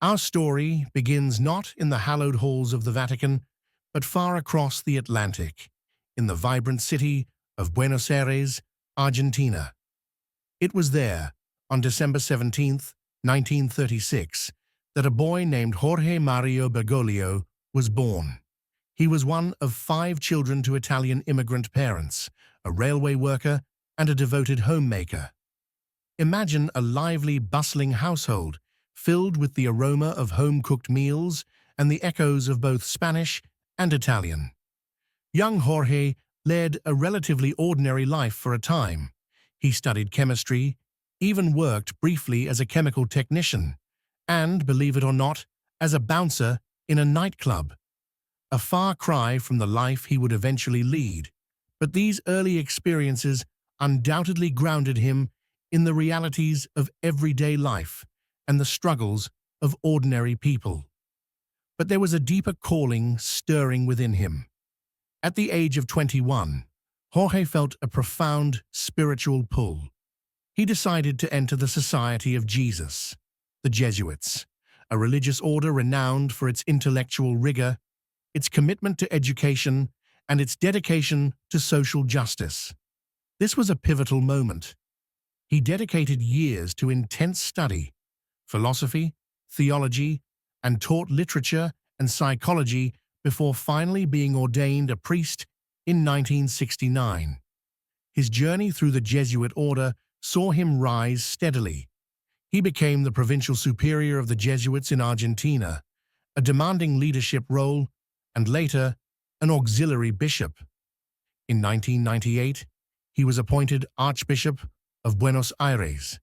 Our story begins not in the hallowed halls of the Vatican, but far across the Atlantic, in the vibrant city of Buenos Aires, Argentina. It was there, on December 17th, 1936, that a boy named Jorge Mario Bergoglio was born. He was one of 5 children to Italian immigrant parents, a railway worker and a devoted homemaker. Imagine a lively, bustling household filled with the aroma of home-cooked meals and the echoes of both Spanish and Italian. Young Jorge led a relatively ordinary life for a time. He studied chemistry, even worked briefly as a chemical technician, and, believe it or not, as a bouncer in a nightclub. A far cry from the life he would eventually lead, but these early experiences undoubtedly grounded him in the realities of everyday life and the struggles of ordinary people. But there was a deeper calling stirring within him. At the age of 21, Jorge felt a profound spiritual pull. He decided to enter the Society of Jesus, the Jesuits, a religious order renowned for its intellectual rigor, its commitment to education, and its dedication to social justice. This was a pivotal moment. He dedicated years to intense study, philosophy, theology, and taught literature and psychology before finally being ordained a priest in 1969. His journey through the Jesuit order saw him rise steadily. He became the provincial superior of the Jesuits in Argentina, a demanding leadership role, and later, an auxiliary bishop. In 1998, he was appointed Archbishop of Buenos Aires.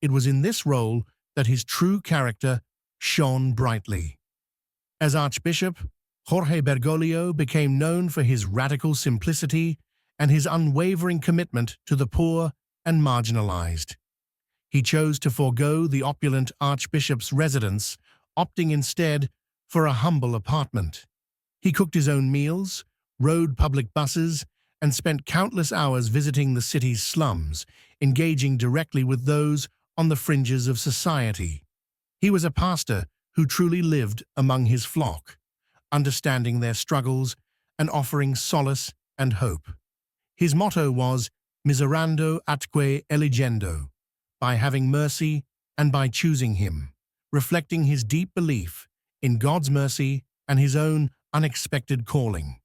It was in this role that his true character shone brightly. As Archbishop, Jorge Bergoglio became known for his radical simplicity and his unwavering commitment to the poor and marginalized. He chose to forego the opulent archbishop's residence, opting instead for a humble apartment. He cooked his own meals, rode public buses, and spent countless hours visiting the city's slums, engaging directly with those on the fringes of society. He was a pastor who truly lived among his flock, understanding their struggles and offering solace and hope. His motto was Miserando atque eligendo, by having mercy and by choosing him, reflecting his deep belief in God's mercy and his own unexpected calling.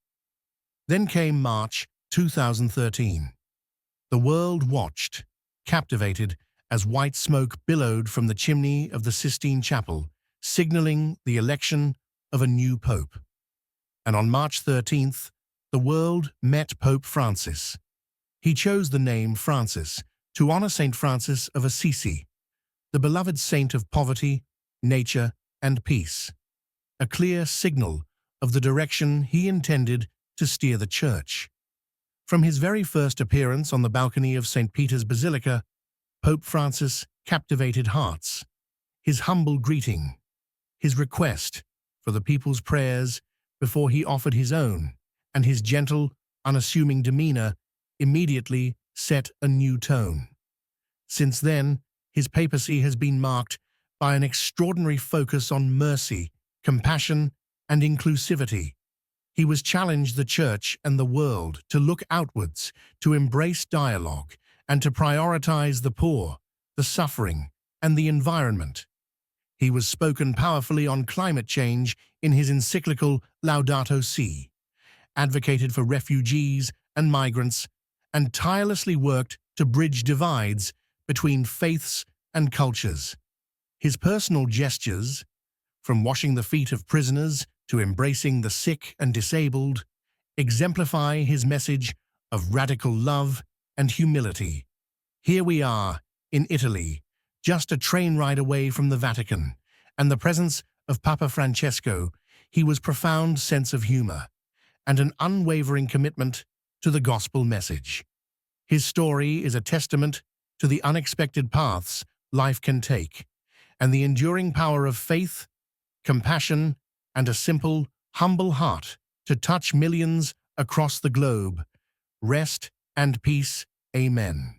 Then came March 2013. The world watched, captivated, as white smoke billowed from the chimney of the Sistine Chapel, signaling the election of a new pope. And on March 13th, the world met Pope Francis. He chose the name Francis to honor Saint Francis of Assisi, the beloved saint of poverty, nature, and peace, a clear signal of the direction he intended to steer the Church. From his very first appearance on the balcony of St. Peter's Basilica, Pope Francis captivated hearts. His humble greeting, his request for the people's prayers before he offered his own, and his gentle, unassuming demeanor immediately set a new tone. Since then, his papacy has been marked by an extraordinary focus on mercy, compassion, and inclusivity. He was challenged the Church and the world to look outwards, to embrace dialogue, and to prioritize the poor, the suffering, and the environment. He was spoken powerfully on climate change in his encyclical Laudato Si', advocated for refugees and migrants, and tirelessly worked to bridge divides between faiths and cultures. His personal gestures, from washing the feet of prisoners to embracing the sick and disabled, exemplify his message of radical love and humility. Here we are, in Italy, just a train ride away from the Vatican, and the presence of Papa Francesco, he was profound sense of humor and an unwavering commitment to the gospel message. His story is a testament to the unexpected paths life can take, and the enduring power of faith, compassion, and a simple, humble heart to touch millions across the globe. Rest and peace. Amen.